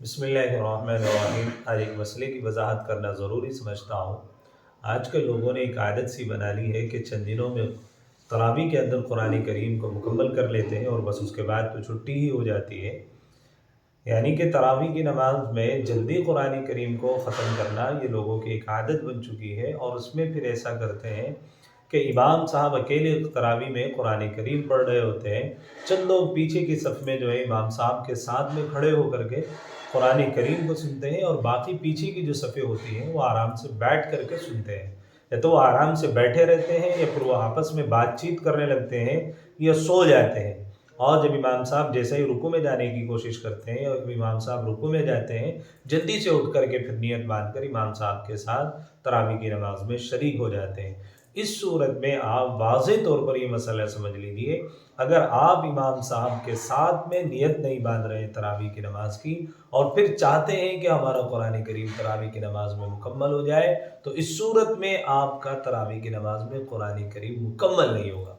بسم اللہ الرحمن الرحیم۔ آج ایک مسئلے کی وضاحت کرنا ضروری سمجھتا ہوں۔ آج کل لوگوں نے ایک عادت سی بنا لی ہے کہ چند دنوں میں تراویح کے اندر قرآن کریم کو مکمل کر لیتے ہیں اور بس اس کے بعد تو چھٹی ہی ہو جاتی ہے۔ یعنی کہ تراویح کی نماز میں جلدی قرآن کریم کو ختم کرنا یہ لوگوں کی ایک عادت بن چکی ہے، اور اس میں پھر ایسا کرتے ہیں کہ امام صاحب اکیلے تراویح میں قرآن کریم پڑھ رہے ہوتے ہیں، چند لوگ پیچھے کی صف میں جو ہے امام صاحب کے ساتھ میں کھڑے ہو کر کے قرآن کریم کو سنتے ہیں، اور باقی پیچھے کی جو صفیں ہوتی ہیں وہ آرام سے بیٹھ کر کے سنتے ہیں۔ یا تو وہ آرام سے بیٹھے رہتے ہیں، یا پھر وہ آپس میں بات چیت کرنے لگتے ہیں، یا سو جاتے ہیں۔ اور جب امام صاحب جیسے ہی رکوع میں جانے کی کوشش کرتے ہیں، اور امام صاحب رکوع میں جاتے ہیں، جلدی سے اٹھ کر کے پھر نیت باندھ کر امام صاحب کے ساتھ تراویح کی نماز میں شریک ہو جاتے ہیں۔ اس صورت میں آپ واضح طور پر یہ مسئلہ سمجھ لیجیے، اگر آپ امام صاحب کے ساتھ میں نیت نہیں باندھ رہے ہیں تراویح کی نماز کی، اور پھر چاہتے ہیں کہ ہمارا قرآن کریم تراویح کی نماز میں مکمل ہو جائے، تو اس صورت میں آپ کا تراویح کی نماز میں قرآن کریم مکمل نہیں ہوگا۔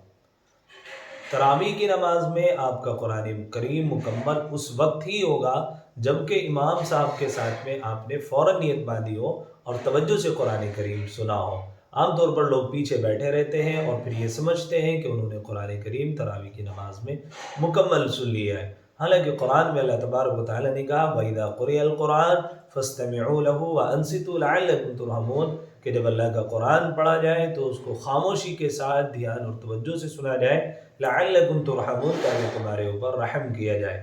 تراویح کی نماز میں آپ کا قرآن کریم مکمل اس وقت ہی ہوگا جبکہ امام صاحب کے ساتھ میں آپ نے فوراً نیت باندھی ہو اور توجہ سے قرآن کریم سنا ہو۔ عام طور پر لوگ پیچھے بیٹھے رہتے ہیں اور پھر یہ سمجھتے ہیں کہ انہوں نے قرآن کریم تراویح کی نماز میں مکمل سن لیا ہے، حالانکہ قرآن میں اللہ تبارک و تعالیٰ نے کہا وَإِذَا قُرِئَ الْقُرْآنُ فَاسْتَمِعُوا لَهُ وَأَنصِتُوا لَعَلَّكُمْ تُرْحَمُونَ، کہ جب اللہ کا قرآن پڑھا جائے تو اس کو خاموشی کے ساتھ دھیان اور توجہ سے سنا جائے، لعلکم ترحمون، تاکہ تمہارے اوپر رحم کیا جائے۔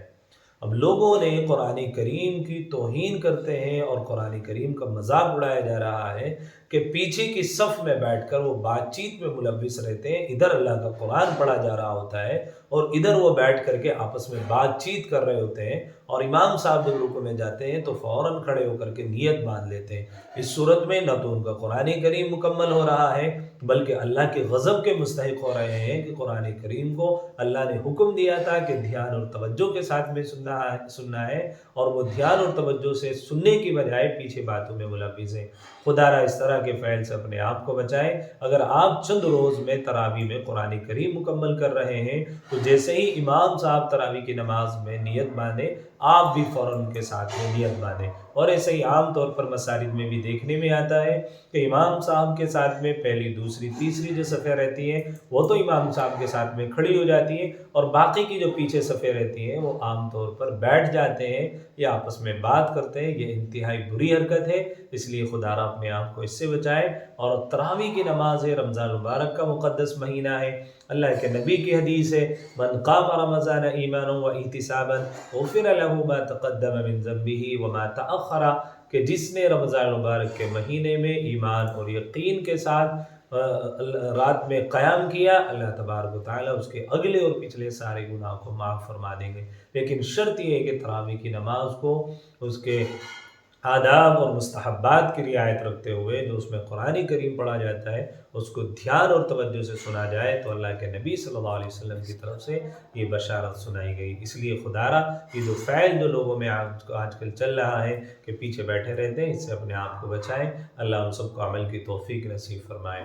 اب لوگوں نے قرآن کریم کی توہین کرتے ہیں اور قرآن کریم کا مذاق اڑایا جا رہا ہے کہ پیچھے کی صف میں بیٹھ کر وہ بات چیت میں ملوث رہتے ہیں، ادھر اللہ کا قرآن پڑھا جا رہا ہوتا ہے اور ادھر وہ بیٹھ کر کے آپس میں بات چیت کر رہے ہوتے ہیں، اور امام صاحب جب رکوع میں جاتے ہیں تو فوراً کھڑے ہو کر کے نیت باندھ لیتے ہیں۔ اس صورت میں نہ تو ان کا قرآن کریم مکمل ہو رہا ہے، بلکہ اللہ کے غضب کے مستحق ہو رہے ہیں کہ قرآن کریم کو اللہ نے حکم دیا تھا کہ دھیان اور توجہ کے ساتھ میں سننا ہے، اور وہ دھیان اور توجہ سے سننے کی بجائے پیچھے باتوں میں ملوث ہیں۔ خدا را اس طرح کے فعل سے اپنے آپ کو بچائیں۔ اگر آپ چند روز میں تراویح میں قرآن کریم مکمل کر رہے ہیں تو جیسے ہی امام صاحب تراویح کی نماز میں نیت باندھیں، آپ بھی فوراً ان کے ساتھ میں نیت باندھیں۔ اور ایسے ہی عام طور پر مساجد میں بھی دیکھنے میں آتا ہے کہ امام صاحب کے ساتھ میں پہلی، دوسری، تیسری جو صفیں رہتی ہیں وہ تو امام صاحب کے ساتھ میں کھڑی ہو جاتی ہیں، اور باقی کی جو پیچھے صفیں رہتی ہیں وہ عام طور پر بیٹھ جاتے ہیں یا آپس میں بات کرتے ہیں۔ یہ انتہائی بری حرکت ہے، اس لیے خدا را اپنے آپ کو اس سے بچائے۔ اور تراویح کی نماز ہے، رمضان المبارک کا مقدس مہینہ ہے، اللہ کے نبی کی حدیث ہے من قام رمضان ایمانا و احتسابا غفر له ما تقدم من ذنبه وما تأخر، کہ جس نے رمضان المبارک کے مہینے میں ایمان اور یقین کے ساتھ رات میں قیام کیا، اللہ تبارک و تعالیٰ اس کے اگلے اور پچھلے سارے گناہ کو معاف فرما دیں گے۔ لیکن شرط یہ ہے کہ تراویح کی نماز کو اس کے آداب اور مستحبات کی رعایت رکھتے ہوئے جو اس میں قرآن کریم پڑھا جاتا ہے اس کو دھیان اور توجہ سے سنا جائے، تو اللہ کے نبی صلی اللہ علیہ وسلم کی طرف سے یہ بشارت سنائی گئی۔ اس لیے خدا را یہ جو فعل جو لوگوں میں آج کل چل رہا ہے کہ پیچھے بیٹھے رہتے ہیں، اس سے اپنے آپ کو بچائیں۔ اللہ ہم سب کو عمل کی توفیق نصیب فرمائے۔